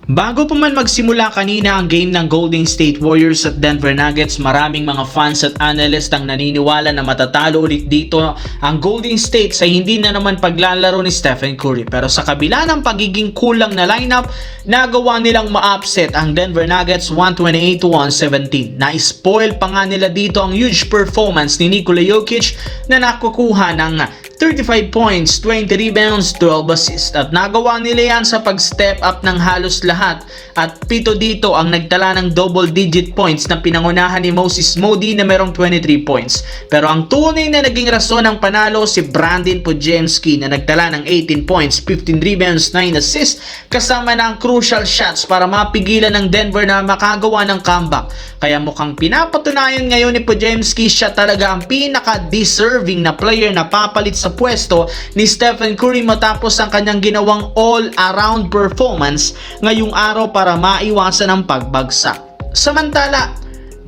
Bago pa man magsimula kanina ang game ng Golden State Warriors at Denver Nuggets, maraming mga fans at analyst ang naniniwala na matatalo ulit dito ang Golden State sa hindi na naman paglalaro ni Stephen Curry. Pero sa kabila ng pagiging kulang na lineup, nagawa nilang ma-upset ang Denver Nuggets 128-117. Na-spoil pa nga nila dito ang huge performance ni Nikola Jokic na nakukuha ng 35 points, 20 rebounds, 12 assists. At nagawa nila yan sa pag-step up ng halos lahat. At 7 dito ang nagtala ng double-digit points na pinangunahan ni Moses Moody na merong 23 points. Pero ang tunay na naging rason ng panalo si Brandon Podziemski na nagtala ng 18 points, 15 rebounds, 9 assists kasama ng crucial shots para mapigilan ng Denver na makagawa ng comeback. Kaya mukhang pinapatunayan ngayon ni Podziemski siya talaga ang pinaka-deserving na player na papalit sa pwesto ni Stephen Curry matapos ang kanyang ginawang all-around performance ngayong araw para maiwasan ang pagbagsak. Samantala,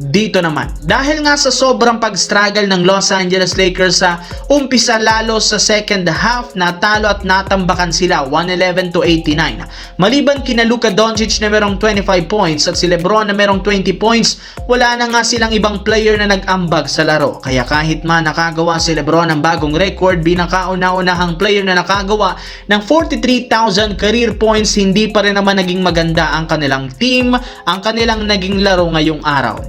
dito naman, dahil nga sa sobrang pag-struggle ng Los Angeles Lakers sa umpisa lalo sa second half, natalo at natambakan sila 111-89. Maliban kina Luka Doncic na merong 25 points at si LeBron na merong 20 points, wala na nga silang ibang player na nag-ambag sa laro. Kaya kahit man nakagawa si LeBron ng bagong record bilang kauna-unahang player na nakagawa ng 43,000 career points, hindi pa rin naman naging maganda ang kanilang team, ang kanilang naging laro ngayong araw.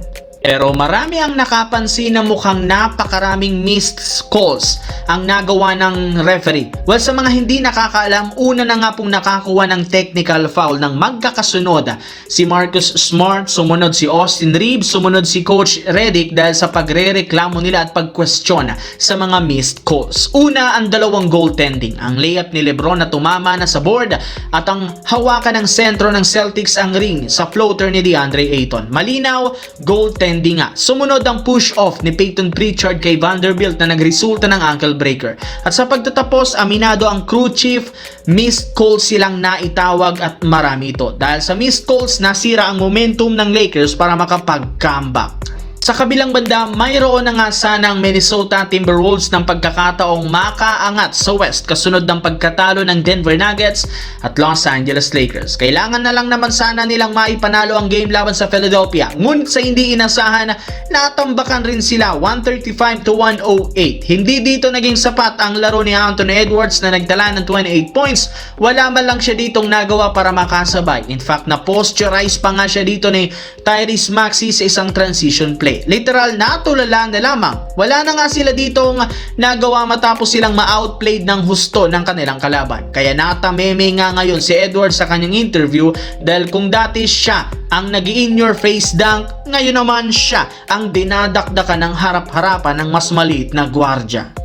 Pero marami ang nakapansin na mukhang napakaraming missed calls ang nagawa ng referee. Well, sa mga hindi nakakaalam, una na nga pong nakakuha ng technical foul ng magkakasunod. Si Marcus Smart, sumunod si Austin Reeves, sumunod si Coach Redick dahil sa pagre-reklamo nila at pag-question sa mga missed calls. Una, ang dalawang goaltending. Ang layup ni LeBron na tumama na sa board at ang hawakan ng sentro ng Celtics ang ring sa floater ni DeAndre Ayton. Malinaw, goaltending nga. Sumunod ang push-off ni Peyton Pritchard kay Vanderbilt na nagresulta ng ankle breaker. At sa pagtatapos, aminado ang crew chief, missed calls silang naitawag at marami ito. Dahil sa missed calls, nasira ang momentum ng Lakers para makapag-comeback. Sa kabilang banda, mayroon na nga sana ang Minnesota Timberwolves ng pagkakataong makaangat sa West kasunod ng pagkatalo ng Denver Nuggets at Los Angeles Lakers. Kailangan na lang naman sana nilang maipanalo ang game laban sa Philadelphia. Ngunit sa hindi inasahan, natambakan rin sila 135-108. Hindi dito naging sapat ang laro ni Anthony Edwards na nagtala ng 28 points. Wala man lang siya ditong nagawa para makasabay. In fact, na-posturize pa nga siya dito ni Tyrese Maxey sa isang transition play. Literal, natulala na lamang. Wala na nga sila ditong nagawa matapos silang ma-outplayed ng husto ng kanilang kalaban. Kaya natameme nga ngayon si Edwards sa kanyang interview dahil kung dati siya ang nag-in-your-face dunk, ngayon naman siya ang dinadakdakan ng harap-harapan ng mas maliit na gwardya.